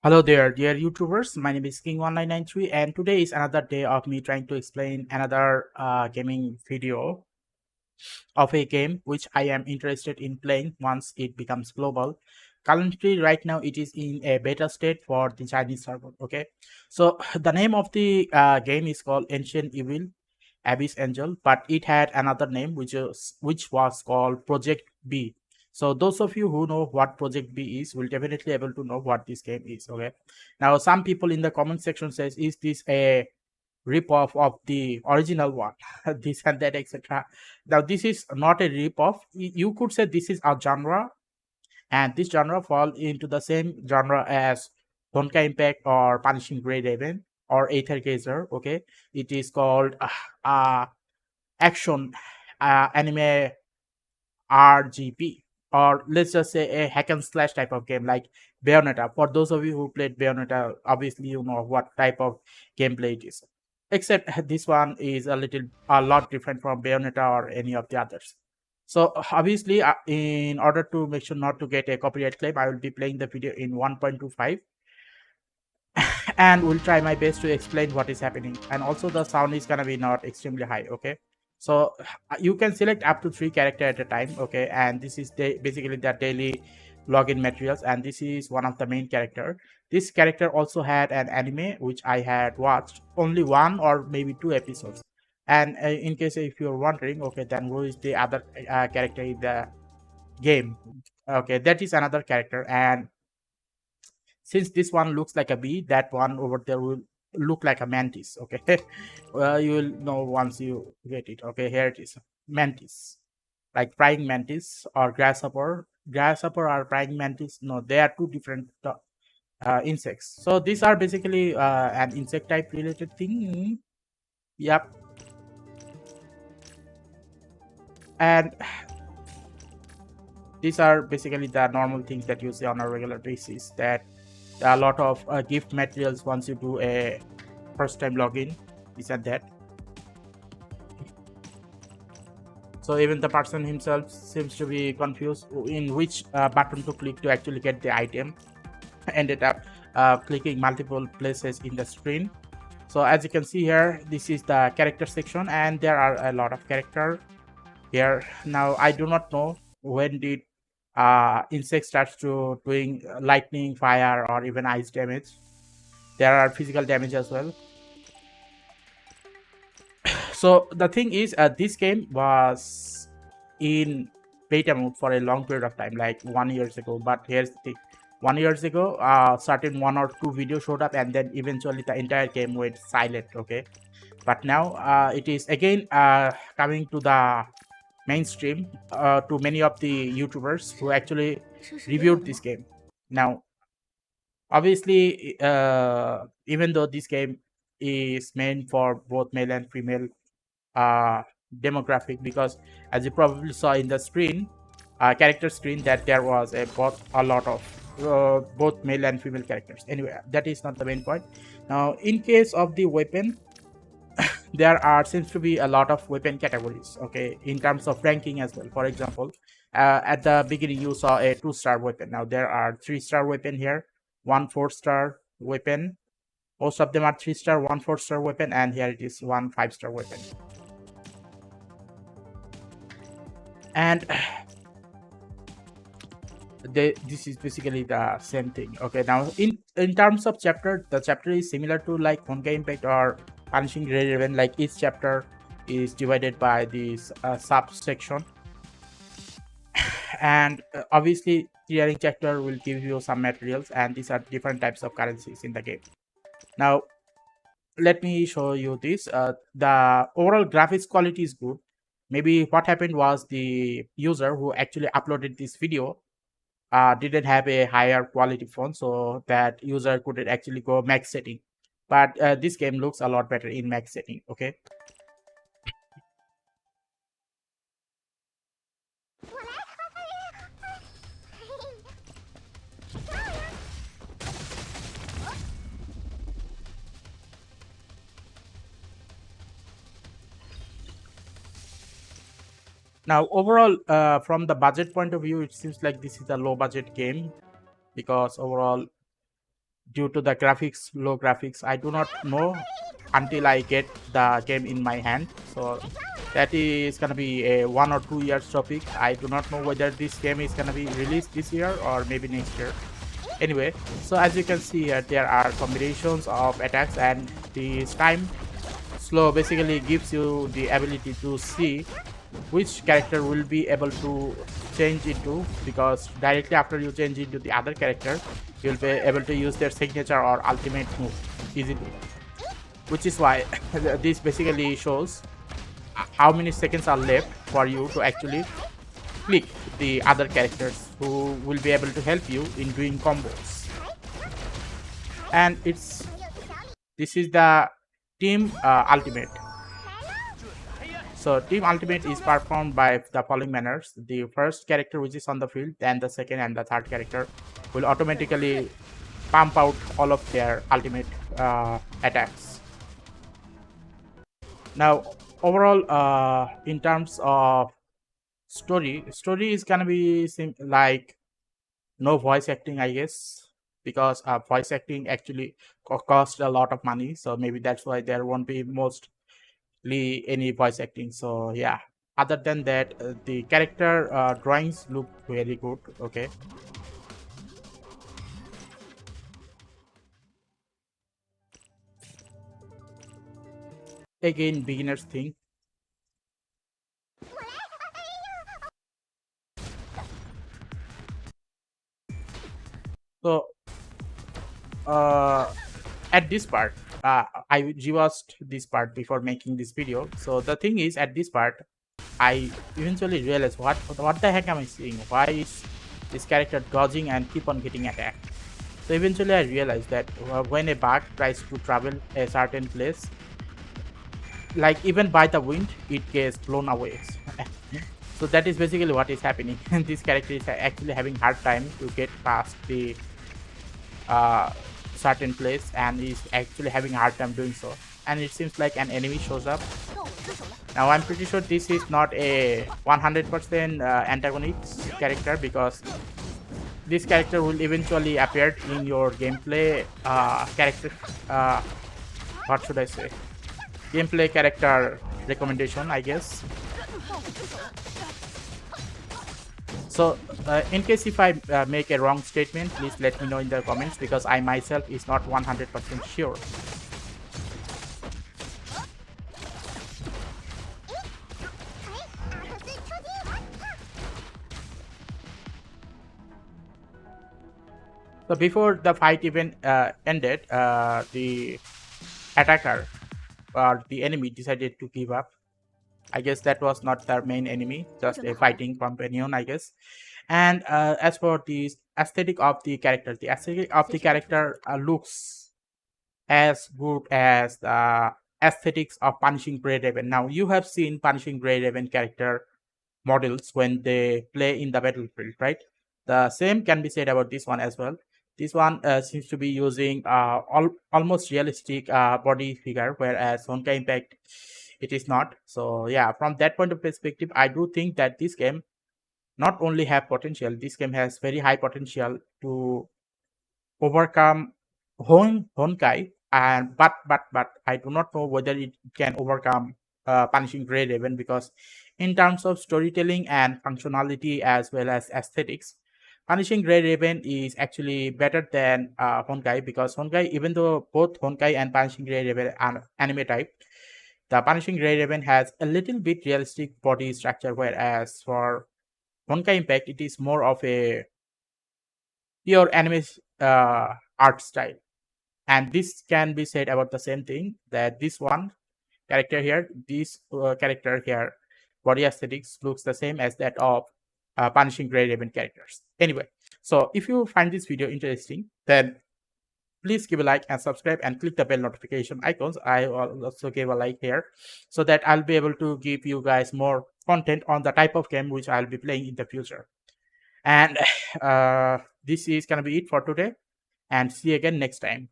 Hello there, dear YouTubers. My name is King1993, and today is another day of me trying to explain another gaming video of a game which I am interested in playing once it becomes global. Currently, right now, it is in a beta state for the Chinese server. Okay, so the name of the game is called Ancientevil Abyss Angel, but it had another name which was called Project B. So those of you who know what Project B is will definitely able to know what this game is. Okay, now some people in the comment section says, is this a rip-off of the original one? This and that, etc. Now this is not a rip-off. You could say this is a genre, and this genre fall into the same genre as Honkai Impact or Punishing Grey Raven or Aether Gazer. Okay, it is called action anime RGB, or let's just say a hack and slash type of game like Bayonetta. For those of you who played Bayonetta, obviously you know what type of gameplay it is. Except this one is a lot different from Bayonetta or any of the others. So obviously, in order to make sure not to get a copyright claim, I will be playing the video in 1.25, and will try my best to explain what is happening. And also the sound is gonna be not extremely high. Okay, so you can select up to 3 character at a time. Okay, and this is basically the daily login materials, and this is one of the main character. This character also had an anime which I had watched only 1 or maybe 2 episodes. And in case if you're wondering, okay, then who is the other character in the game? Okay, that is another character. And since this one looks like a bee, that one over there will look like a mantis. Okay, you will know once you get it. Okay, here it is, mantis, like praying mantis or grasshopper. Grasshopper or praying mantis, no, they are two different insects. So these are basically an insect type related thing. Yep. And these are basically the normal things that you see on a regular basis, that there are a lot of gift materials once you do a first time login, this and that. So even the person himself seems to be confused in which button to click to actually get the item. Ended up clicking multiple places in the screen. So as you can see here, this is the character section, and there are a lot of character here. Now I do not know when did insect starts to doing lightning, fire, or even ice damage. There are physical damage as well. So the thing is, this game was in beta mode for a long period of time, like 1 years ago. But here's the thing: 1 years ago, certain 1 or 2 videos showed up, and then eventually the entire game went silent. Okay, but now it is again coming to the mainstream to many of the YouTubers who actually reviewed this game. Now, obviously, even though this game is meant for both male and female uh, demographic, because as you probably saw in the screen, character screen, that there was a lot of both male and female characters. Anyway, that is not the main point. Now, in case of the weapon, there are seems to be a lot of weapon categories. Okay, in terms of ranking as well. For example, at the beginning you saw a 2-star weapon. Now there are 3-star weapon here, 1 4-star weapon. Most of them are 3-star, 1 4-star weapon, and here it is 1 5-star weapon. And this is basically the same thing. Okay, now in terms of chapter, the chapter is similar to like Honkai Impact or Punishing Grey Raven. Like each chapter is divided by this subsection, and obviously clearing chapter will give you some materials, and these are different types of currencies in the game. Now let me show you this. The overall graphics quality is good. Maybe what happened was the user who actually uploaded this video didn't have a higher quality phone, so that user couldn't actually go max setting. But this game looks a lot better in max setting. Okay, now overall from the budget point of view, it seems like this is a low budget game, because overall due to the graphics, low graphics. I do not know until I get the game in my hand. So that is gonna be a 1 or 2 years topic. I do not know whether this game is gonna be released this year or maybe next year. Anyway, so as you can see here, there are combinations of attacks, and this time slow basically gives you the ability to see which character will be able to change into, because directly after you change into the other character, you'll be able to use their signature or ultimate move easily, which is why this basically shows how many seconds are left for you to actually click the other characters who will be able to help you in doing combos. And this is the team ultimate. So team ultimate is performed by the following manners. The first character which is on the field, then the second and the third character will automatically pump out all of their ultimate attacks. Now overall, in terms of story is gonna be like no voice acting, I guess, because voice acting actually cost a lot of money, so maybe that's why there won't be mostly any voice acting. So yeah, other than that, the character drawings look very good. Okay, again beginners thing. So uh at this part, I reversed this part before making this video. So the thing is, at this part I eventually realized what the heck am I seeing? Why is this character dodging and keep on getting attacked? So eventually I realized that when a bug tries to travel a certain place, like even by the wind, it gets blown away. So that is basically what is happening. This character is actually having hard time to get past the uh, certain place, and is actually having a hard time doing so. And it seems like an enemy shows up. Now I'm pretty sure this is not a 100% antagonist character, because this character will eventually appear in your gameplay character. What should I say? Gameplay character recommendation, I guess. So in case if I make a wrong statement, please let me know in the comments, because I myself is not 100% sure. So before the fight even ended, the attacker or the enemy decided to give up. I guess that was not their main enemy, just a fighting companion, I guess. And as for the aesthetic of the character, the aesthetic of the character looks as good as the aesthetics of Punishing Grey Raven. Now, you have seen Punishing Grey Raven character models when they play in the battlefield, right? The same can be said about this one as well. This one seems to be using almost realistic body figure, whereas Honkai Impact, it is not. So yeah, from that point of perspective, I do think that this game not only have potential, this game has very high potential to overcome Honkai, and but I do not know whether it can overcome Punishing Grey Raven, because in terms of storytelling and functionality as well as aesthetics, Punishing Grey Raven is actually better than Honkai, because Honkai, even though both Honkai and Punishing Grey Raven are anime type, the Punishing Grey Raven has a little bit realistic body structure, whereas for Honkai Impact, it is more of a pure anime art style. And this can be said about the same thing, that this one character here, this character here, body aesthetics looks the same as that of Punishing Grey Raven characters. Anyway, so if you find this video interesting, then please give a like and subscribe and click the bell notification icons. I will also give a like here, so that I'll be able to give you guys more content on the type of game which I'll be playing in the future. And this is gonna be it for today, and see you again next time.